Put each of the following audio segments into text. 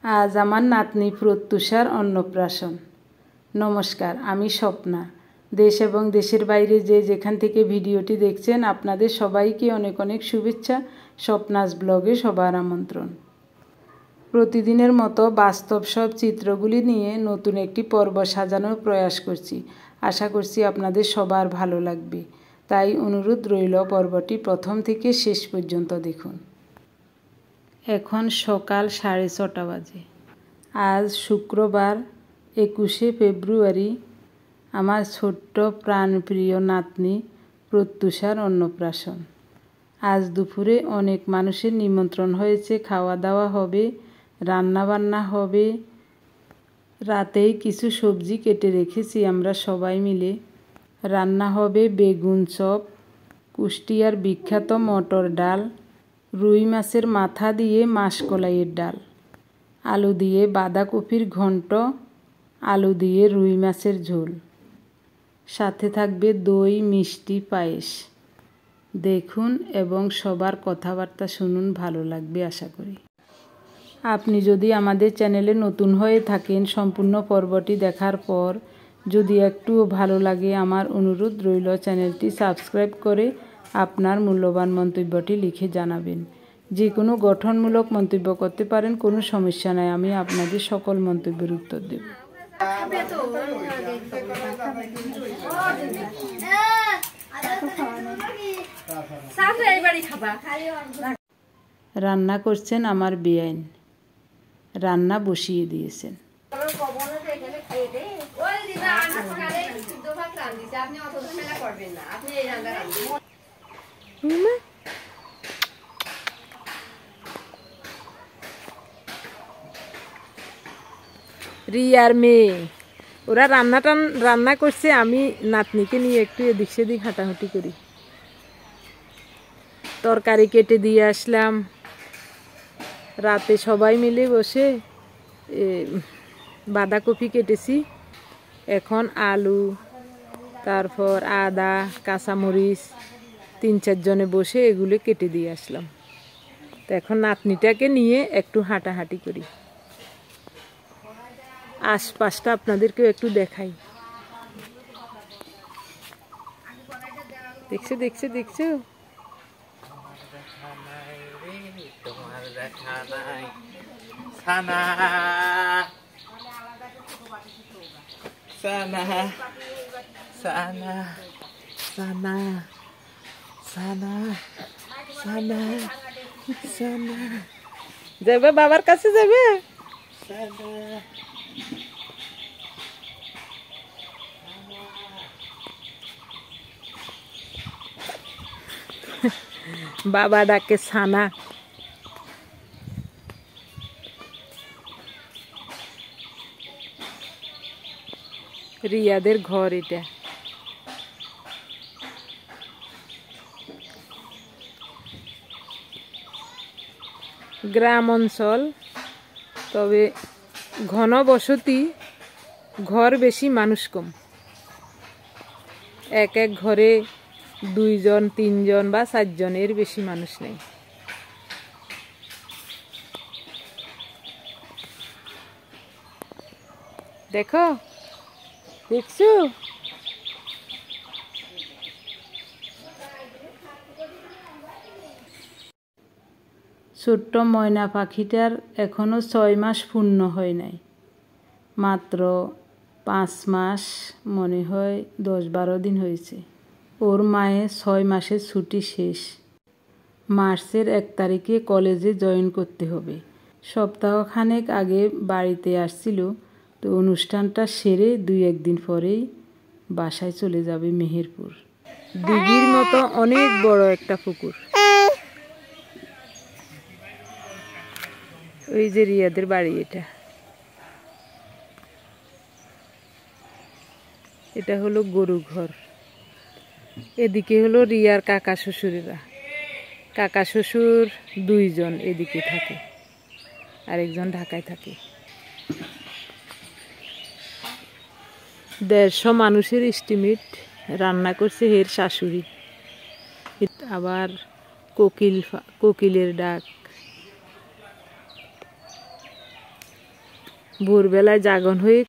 আজ আমার নাতনি প্রত্যুষার অন্নপ্রাশন। নমস্কার, আমি স্বপ্না। দেশ এবং দেশের বাইরে যে যেখান থেকে ভিডিওটি দেখছেন আপনাদের সবাইকে অনেক অনেক শুভেচ্ছা। স্বপ্নাস ব্লগে সবার আমন্ত্রণ। প্রতিদিনের মতো বাস্তব সব চিত্রগুলি নিয়ে নতুন একটি পর্ব সাজানোর প্রয়াস করছি। আশা করছি আপনাদের সবার ভালো লাগবে, তাই অনুরোধ রইল পর্বটি প্রথম থেকে শেষ পর্যন্ত দেখুন। এখন সকাল 6:30 বাজে। আজ শুক্রবার 21শে ফেব্রুয়ারি। আমার ছোট্ট প্রাণপ্রিয় নাতনি প্রত্যুষার অন্নপ্রাশন। আজ দুপুরে অনেক মানুষের নিমন্ত্রণ হয়েছে, খাওয়া দাওয়া হবে, রান্নাবান্না হবে। রাতেই কিছু সবজি কেটে রেখেছি আমরা সবাই মিলে। রান্না হবে বেগুন চপ, কুষ্টিয়ার বিখ্যাত মটর ডাল, রুই মাছের মাথা দিয়ে মাসকলাইয়ের ডাল, আলু দিয়ে বাঁধাকপির ঘন্ট, আলু দিয়ে রুই মাছের ঝোল, সাথে থাকবে দই, মিষ্টি, পায়েস। দেখুন এবং সবার কথাবার্তা শুনুন, ভালো লাগবে আশা করি। আপনি যদি আমাদের চ্যানেলে নতুন হয়ে থাকেন, সম্পূর্ণ পর্বটি দেখার পর যদি একটুও ভালো লাগে আমার অনুরোধ রইল চ্যানেলটি সাবস্ক্রাইব করে আপনার মূল্যবান মন্তব্যটি লিখে জানাবেন। যে কোনো গঠনমূলক মন্তব্য করতে পারেন, কোনো সমস্যা নাই, আমি আপনাদের সকল মন্তব্যের উত্তর দেব। রান্না করছেন আমার বেআইন, রান্না বসিয়ে দিয়েছেন। রিয়ার মেয়ে ওরা রান্না করছে, আমি নাতনিকে নিয়ে একটু এদিক সেদিক হাঁটাহাঁটি করি। তরকারি কেটে দিয়ে আসলাম। রাতে সবাই মিলে বসে বাঁধাকপি কেটেছি। এখন আলু, তারপর আদা, কাঁচামরিচ 3-4 জনে বসে এগুলো কেটে দিয়ে আসলাম। তো এখন নাতনিটাকে নিয়ে একটু হাঁটাহাঁটি করি। আশপাশটা আপনাদেরকেও একটু দেখাই। দেখছো দেখছো দেখছো সানা সানা সানা সানা সানা সানা সানা যাবে, বাবার কাছে যাবে। বাবা ডাকে সানা। রিয়াদের ঘর এটা। গ্রাম অঞ্চল, তবে ঘন বসতি, ঘর বেশি, মানুষ কম। এক এক ঘরে 2 জন 3 জন বা 4 জনের বেশি মানুষ নেই। দেখো দেখছো ছোট্ট ময়না পাখিটার এখনো 6 মাস পূর্ণ হয় নাই, মাত্র 5 মাস, মনে হয় 10-12 দিন হয়েছে। ওর মায়ের 6 মাসের ছুটি শেষ। মার্চের 1 তারিখে কলেজে জয়েন করতে হবে। সপ্তাহখানেক আগে বাড়িতে আসছিল, তো অনুষ্ঠানটা সেরে 2-1 দিন পরেই বাসায় চলে যাবে মেহেরপুর। দিঘির মতো অনেক বড় একটা পুকুর। ওই যে রিয়াদের বাড়ি, এটা হলো গরু ঘর। এদিকে হলো রিয়ার কাকা শ্বশুরেরা। কাকা শ্বশুর 2 জন এদিকে থাকে, আরেকজন ঢাকায় থাকে। 150 মানুষের এস্টিমেট রান্না করছে এর শাশুড়ি। আবার কোকিলের ডাক। ভোরবেলায় জাগন হয়ে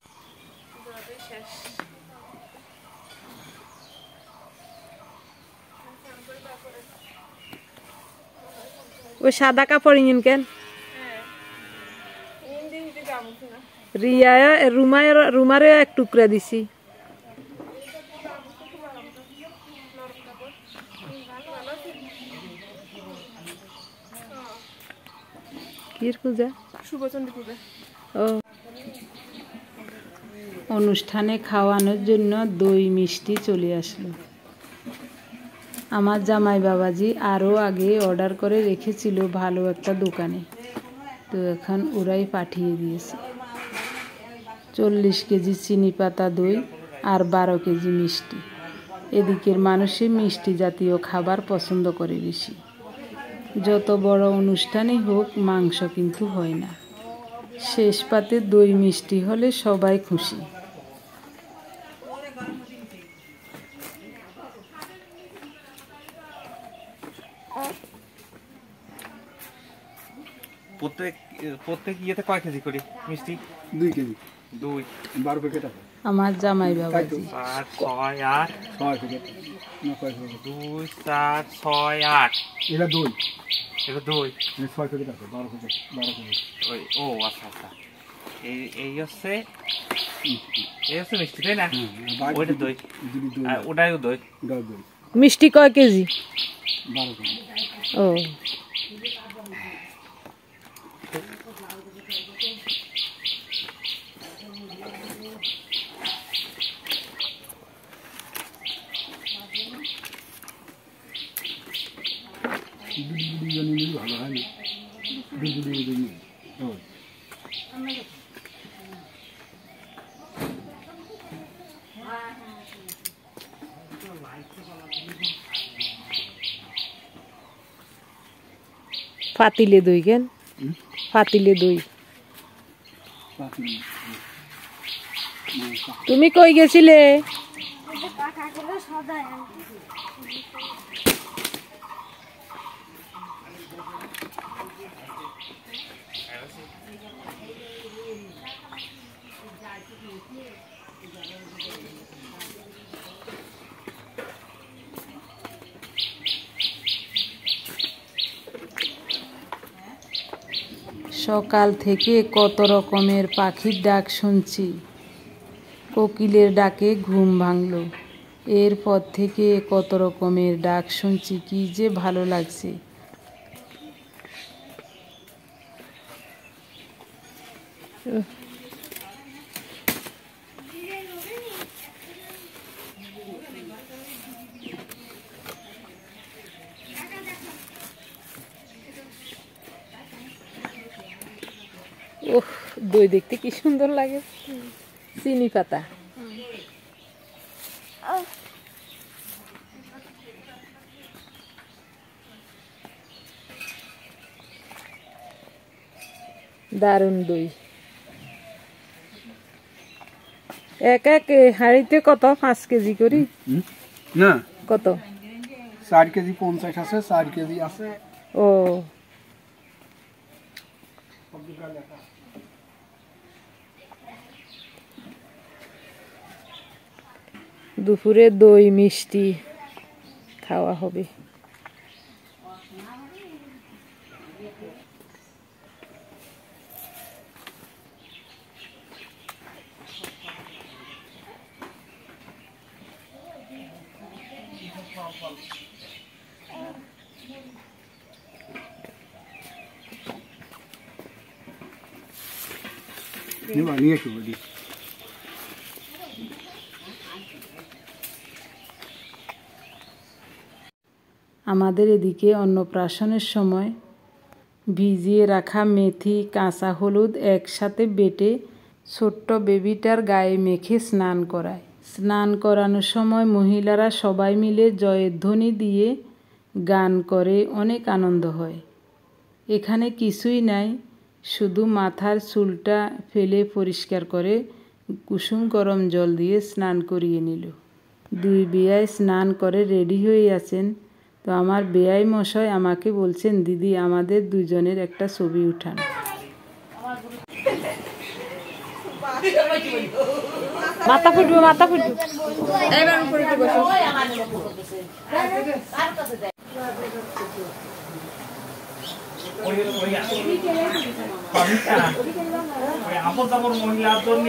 ওই সাদা কাপড় ইঞ্জিন কেন রিয়া রুমারে এক টুকরা দিছি কির পূজা ও অনুষ্ঠানে খাওয়ানোর জন্য দই মিষ্টি চলে আসলো। আমার জামাই বাবাজি আরও আগে অর্ডার করে রেখেছিল ভালো একটা দোকানে, তো এখন ওরাই পাঠিয়ে দিয়েছে 40 কেজি চিনি পাতা দই আর 12 কেজি মিষ্টি। এদিকের মানুষই মিষ্টি জাতীয় খাবার পছন্দ করে বেশি। যত বড় অনুষ্ঠানই হোক মাংস কিন্তু হয় না, শেষ পাতে দই মিষ্টি হলে সবাই খুশি। প্রত্যেক ইয়েতে কয় কেজি করে মিষ্টি? 2 কেজি। 12 প্যাকেট আছে আমার জামাই বাবাজি 4 6 8 6 প্যাকেট না 6 প্যাকেট 2 4 6 8 এটা দই 6 প্যাকেট আছে 12 প্যাকেট ওই ও আচ্ছা আচ্ছা এই হচ্ছে মিষ্টি তাই না? ওইটা দই আর ওটাও দই। মিষ্টি কয় কেজি? 12 কেজি। ও ভালো হয় না পাতিলে দই কেন? পাতিলে দই তুমি কই গেছিলে? সকাল থেকে কত রকমের পাখির ডাক শুনছি, কোকিলের ডাকে ঘুম ভাঙল। এরপর থেকে কত রকমের ডাক শুনছি, কি যে ভালো লাগছে। ওহ, দই দেখতে কি সুন্দর লাগে। চিনি পাতা দারুণ দই। এক এক হাঁড়িতে কত? 5 কেজি করি না কত? 4 কেজি 50 আছে, 4 কেজি আছে। ও দুপুরে দই মিষ্টি খাওয়া হবে। নিয়ে কি বলি আমাদের এদিকে অন্নপ্রাশনের সময় ভিজিয়ে রাখা মেথি, কাঁচা হলুদ একসাথে বেটে ছোট্ট বেবিটার গায়ে মেখে স্নান করায়। স্নান করানোর সময় মহিলারা সবাই মিলে জয়ের ধ্বনি দিয়ে গান করে, অনেক আনন্দ হয়। এখানে কিছুই নাই, শুধু মাথার চুলটা ফেলে পরিষ্কার করে কুসুম গরম জল দিয়ে স্নান করিয়ে নিল। 2 বেয়াই স্নান করে রেডি হয়ে আছেন, তো আমার বেয়াই মশাই আমাকে বলছেন, দিদি আমাদের দুজনের একটা ছবি উঠান। মাথা ফুটবো মাথা ফুটবো এবার উপরে একটু বসো। আপদ আপর মহিলার জন্য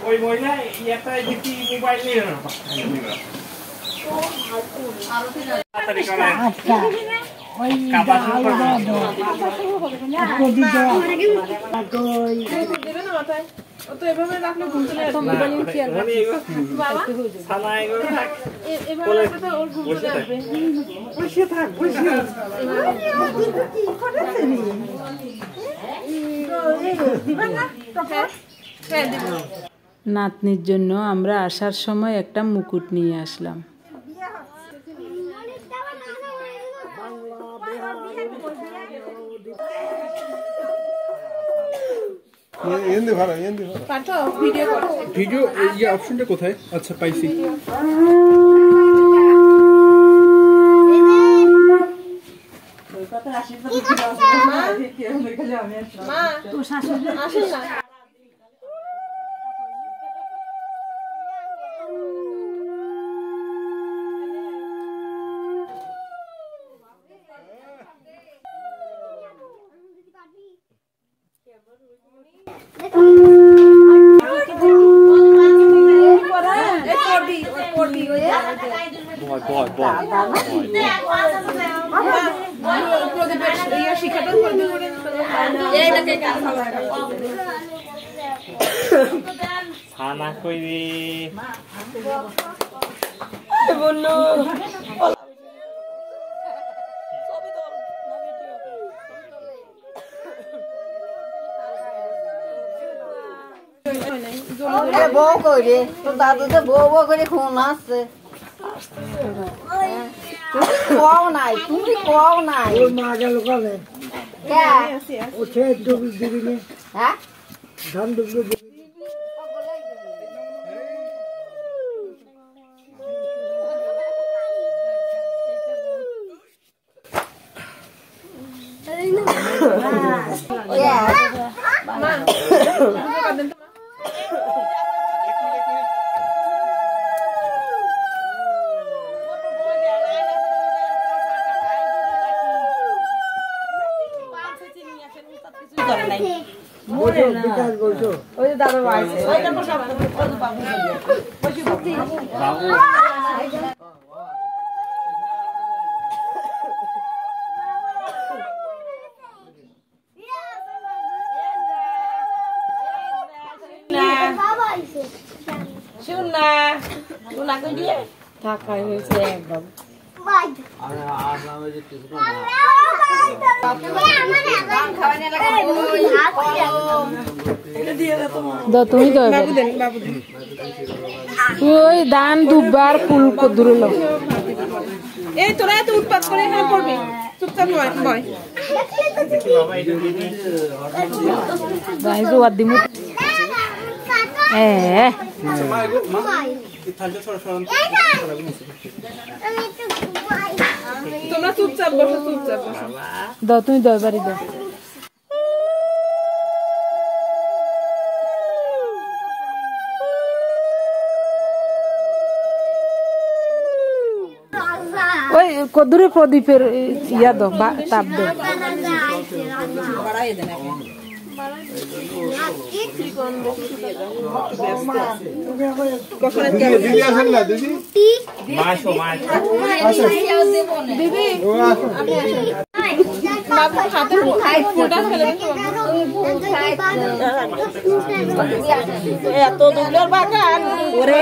ওই মহিলা একটা দেখি মোবাইল নিয়ে নাতনির জন্য আমরা আসার সময় একটা মুকুট নিয়ে আসলাম। ভিডিও এই অপশনটা কোথায়? আচ্ছা পাইছি। ছানা কইরে বউ করে তো দাদু তো বউ বউ করে খুন আসছে কোয়াও নাই তুমি কোয়াও নাই ওর মা গেল কবে ও ছে ডুব দিবি হ্যাঁ ধান ডুব থাকাই হয়েছে একদম তুমি ওই দান দুবার ফুল দূরে লো এই তোরা এত উৎপাত করে এখানে পড়বি চুপচাপ বয় ভাই জোয়ার দিমু তোমরা চুপচাপ বসো চুপচাপ বসো দাও তুমি দাও বাড়ি দাও ওই কদুরে প্রদীপের ইয়া দাও তাপ দাও এত দুলের বাগান ওরে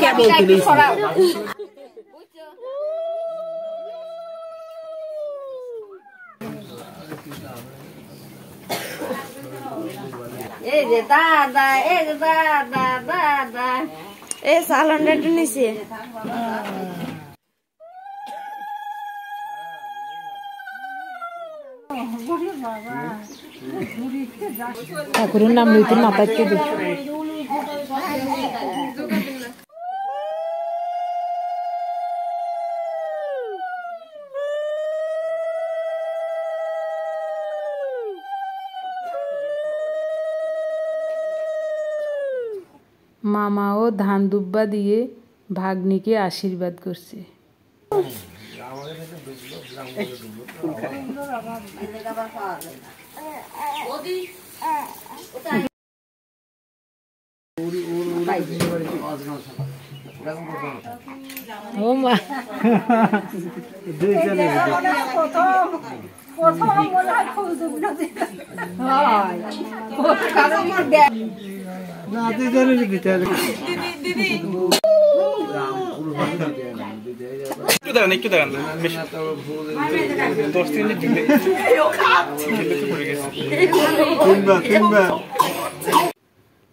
কেবল তুলিস এই যে দাদা এই যে দাদা দাদা এই সালানটা নিছে ঠাকুরের নাম লইতে মাথায় দে মামাও ধান দুব্বা দিয়ে ভাগ্নিকে আশীর্বাদ করছে।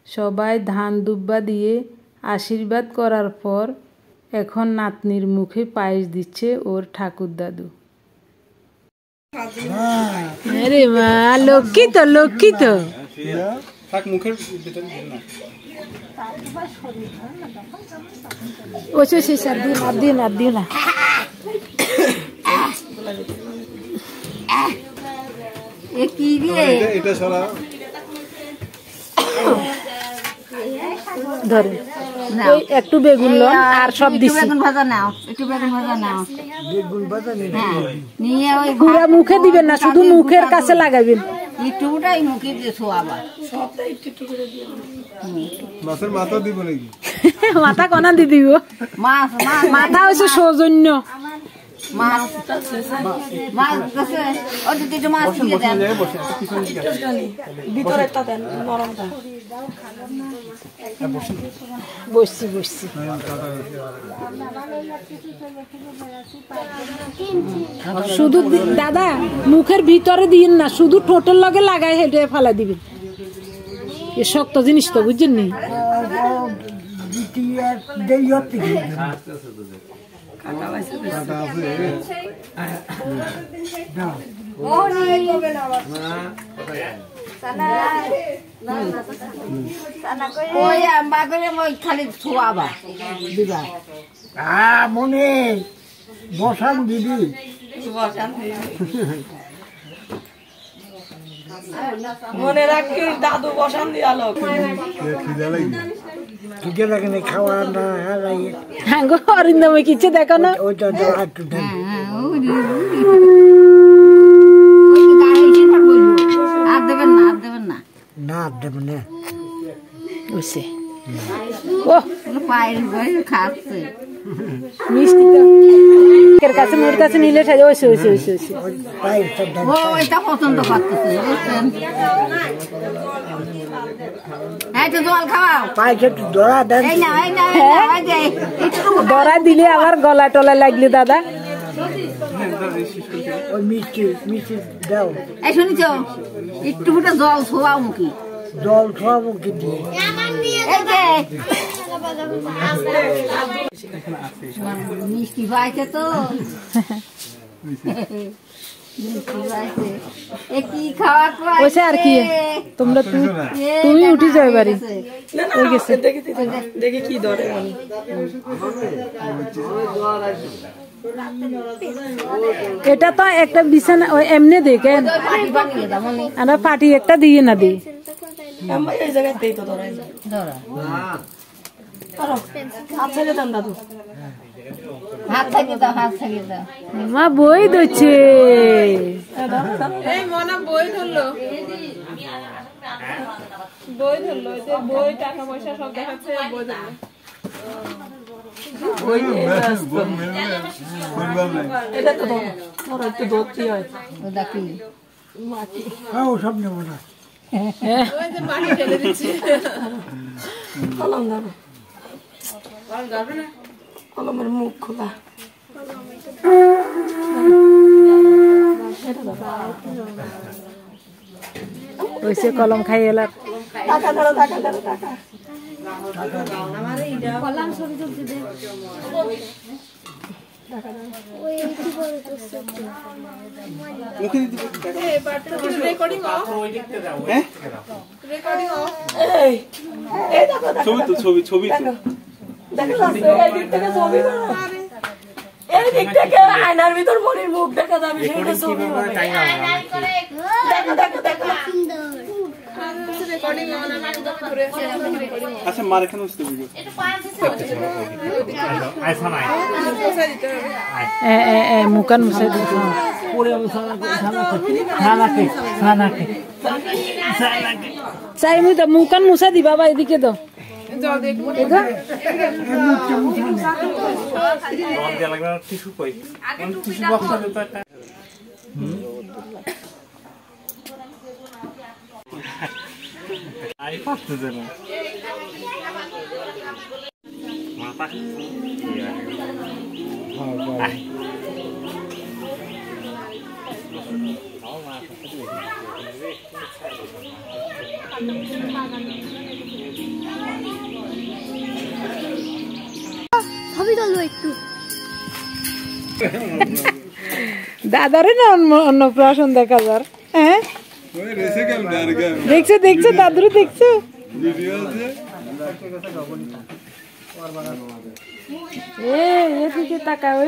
সবাই ধান দুব্বা দিয়ে আশীর্বাদ করার পর এখন নাতনির মুখে পায়েস দিচ্ছে ওর ঠাকুর দাদু। আরে মা, লক্ষ্মী তো, লক্ষ্মী তো। ধরে একটু বেগুন লো আর সব দিছি। বেগুন ভাজা নাও, একটু বেগুন ভাজা নাও। বেগুন ভাজা নিয়ে ওই পুরা মুখে দিবেন না, শুধু মুখের কাছে লাগাবেন। একটুটাই মুখে দিছো আবার। মাছের মাথা দিব নাকি? মাথা কনা দি দিব? মাছ মাথা হচ্ছে সৌজন্য। মাছ মাছ গেছে ওই দুটো মাছ দিয়ে দেন। ভিতরে একটা দেন নরমটা। বসছি বসছি। শুধু দাদা মুখের ভিতরে দিন না, শুধু ঠোঁটের লগে লাগাই হেঁটে ফেলা দিবেন। এ শক্ত জিনিস তো, বুঝছেন নি? খালি ছোয়াবা দিবা মনে বসান দিবি। মনে রাখি দাদু বসান দিয়ালো। খাওয়া না অরিন্দমে কিছু দেখো না। আর দেবেন না, আর দেবেন না, না দেবেন না। পায়ের বই খাচ্ছে মিষ্টি তো এর কাছে, মোর কাছে নিলে সাজে। ওইসে ওইসে ওইসে ওইসে ওইটা পছন্দ করতেছে, বুঝছেন? জল খাওয়াও, এই না এই না দরা দিলে আবার গলা টলা লাগলে দাদা। মিষ্টি মিষ্টি দাও। এই শুনিছ, একটু ফুটা জল ছোয়াও মুখি, জল খাওয়াবো কি দিয়ে? মিষ্টি পাইছে তো, কি খাওয়া ওইসে আর কি। তোমরা তুমি উঠে যাও বাড়ি। দেখি কি ধরে। এটা তো একটা বিছানা এমনি দেখেন, আমরা পাটি একটা দিয়ে না দিই। এই জায়গাতেই তো ধরাই ধরা। হাত ছেড়ে দেন দাদু, হাত থেকে দাও, হাত থেকে দাও। মা বই দিচ্ছে। এই মনা বই ধরলো, বই ধরলো, বই টাকা পয়সা সব দেখাচ্ছে। বই ধরলো, এটা তো ধরো, একটু ধরতে হয়। সব নেবো না। মাটি ঢেলে দিচ্ছি। কলম ধরো, কলমের মুখ খোলা। ওইসে কলম খাই এলার। টাকা ধরো, টাকা ধরো, টাকা। ছবি ছবি এই দিক থেকে আয়নার ভিতর মনির মুখ দেখা যাবে। দেখো দেখো দেখো আচ্ছা মার এখানে বসতে ভিডিও আইসা নাই মুকান মুছে দিতে চাই মুই তো মুকান মুছা দিবা বা এদিকে তো টিস্যু কই টিস্যু বক্স আছে তো একটা আই পাচ্ছে যেন মাথা দাদারে না অন্নপ্রাশন দেখা যার হ্যাঁ দেখছো দেখছো দাদুরে দেখছো এদিকে তাকাও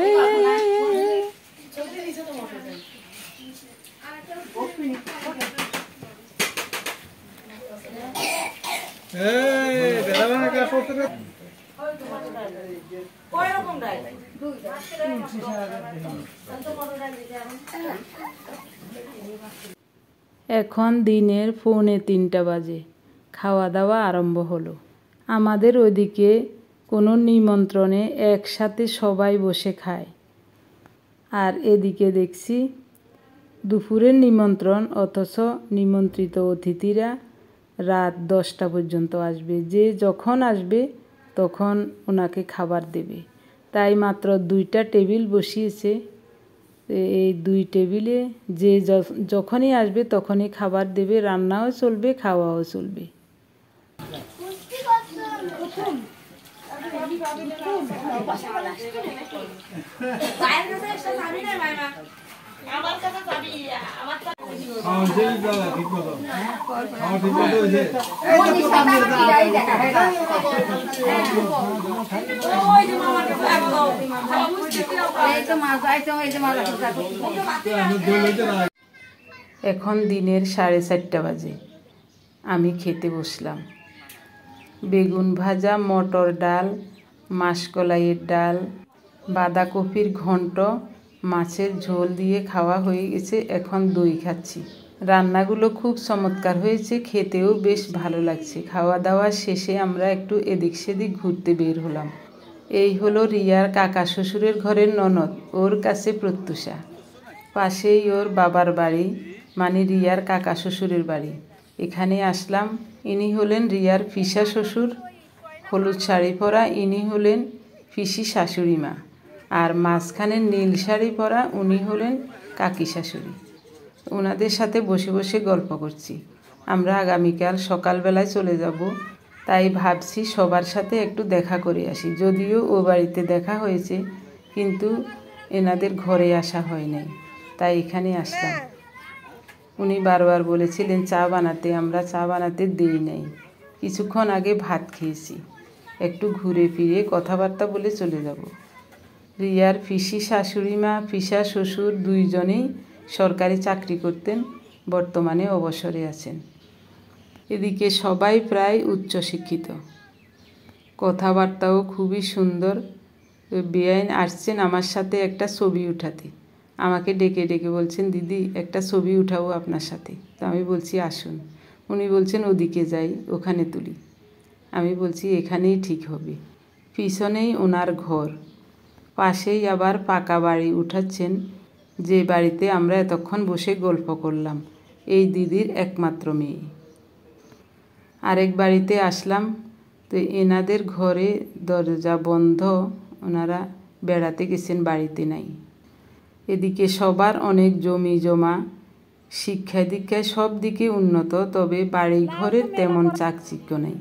এখন দিনের 2:45 বাজে খাওয়া দাওয়া আরম্ভ হলো আমাদের ওইদিকে কোনো নিমন্ত্রণে একসাথে সবাই বসে খায় আর এদিকে দেখছি দুপুরের নিমন্ত্রণ অথচ নিমন্ত্রিত অতিথিরা রাত 10টা পর্যন্ত আসবে যে যখন আসবে তখন ওনাকে খাবার দেবে তাই মাত্র 2টা টেবিল বসিয়েছে এই 2 টেবিলে যে যখনই আসবে তখনই খাবার দেবে রান্নাও চলবে খাওয়াও চলবে এখন দিনের 4:30 বাজে আমি খেতে বসলাম বেগুন ভাজা মটর ডাল মাসকলাইয়ের ডাল বাঁধাকপির ঘন্ট মাছের ঝোল দিয়ে খাওয়া হয়ে গেছে এখন দই খাচ্ছি রান্নাগুলো খুব চমৎকার হয়েছে খেতেও বেশ ভালো লাগছে খাওয়া দাওয়া শেষে আমরা একটু এদিক সেদিক ঘুরতে বের হলাম এই হলো রিয়ার কাকা শ্বশুরের ঘরের ননদ ওর কাছে প্রত্যুষা পাশেই ওর বাবার বাড়ি মানে রিয়ার কাকা শ্বশুরের বাড়ি এখানে আসলাম ইনি হলেন রিয়ার ফিসা শ্বশুর হলুদ শাড়ি পরা ইনি হলেন ফিসি শাশুড়ি মা আর মাঝখানে নীল শাড়ি পরা উনি হলেন কাকি শাশুড়ি ওনাদের সাথে বসে বসে গল্প করছি আমরা আগামীকাল সকালবেলায় চলে যাব তাই ভাবছি সবার সাথে একটু দেখা করে আসি যদিও ও বাড়িতে দেখা হয়েছে কিন্তু এনাদের ঘরে আসা হয় নাই তাই এখানে আসলাম উনি বারবার বলেছিলেন চা বানাতে আমরা চা বানাতে দেই নাই কিছুক্ষণ আগে ভাত খেয়েছি একটু ঘুরে ফিরে কথাবার্তা বলে চলে যাব রিয়ার ফিসি শাশুড়ি মা ফিসা শ্বশুর দুইজনেই সরকারি চাকরি করতেন বর্তমানে অবসরে আছেন এদিকে সবাই প্রায় উচ্চশিক্ষিত কথাবার্তাও খুবই সুন্দর বেআইন আসছেন আমার সাথে একটা ছবি উঠাতে আমাকে ডেকে ডেকে বলছেন দিদি একটা ছবি উঠাবো আপনার সাথে তো আমি বলছি আসুন উনি বলছেন ওদিকে যাই ওখানে তুলি আমি বলছি এখানেই ঠিক হবে পিছনেই ওনার ঘর পাশেই আবার পাকা বাড়ি উঠাচ্ছেন যে বাড়িতে আমরা এতক্ষণ বসে গল্প করলাম এই দিদির একমাত্র মেয়ে আরেক বাড়িতে আসলাম তো এনাদের ঘরে দরজা বন্ধ ওনারা বেড়াতে গেছেন বাড়িতে নাই এদিকে সবার অনেক জমি জমা শিক্ষা দীক্ষায় সব দিকে উন্নত তবে বাড়ি ঘরের তেমন চাকচিক্য নেই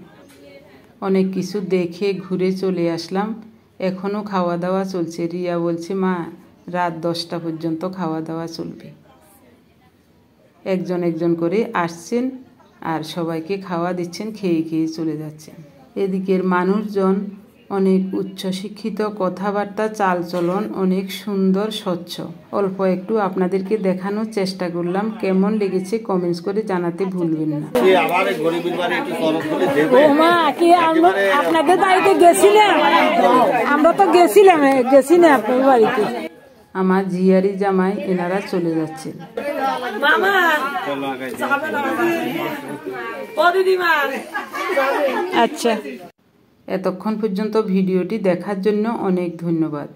অনেক কিছু দেখে ঘুরে চলে আসলাম এখনও খাওয়া দাওয়া চলছে রিয়া বলছে মা রাত 10টা পর্যন্ত খাওয়া দাওয়া চলবে একজন একজন করে আসছেন আর সবাইকে খাওয়া দিচ্ছেন খেয়ে খেয়ে চলে যাচ্ছেন এদিকের মানুষজন অনেক উচ্চশিক্ষিত, কথাবার্তা চালচলন অনেক সুন্দর, স্বচ্ছ। অল্প একটু আপনাদেরকে দেখানোর চেষ্টা করলাম, কেমন লেগেছে কমেন্টস করে জানাতে ভুলবেন না। আপনাদের বাড়িতে গেছিলাম, আমরা তো গেছি না আপনার বাড়িতে। আমার জিয়ারি জামাই এনারা চলে যাচ্ছেন। আচ্ছা, এতক্ষণ পর্যন্ত ভিডিওটি দেখার জন্য অনেক ধন্যবাদ।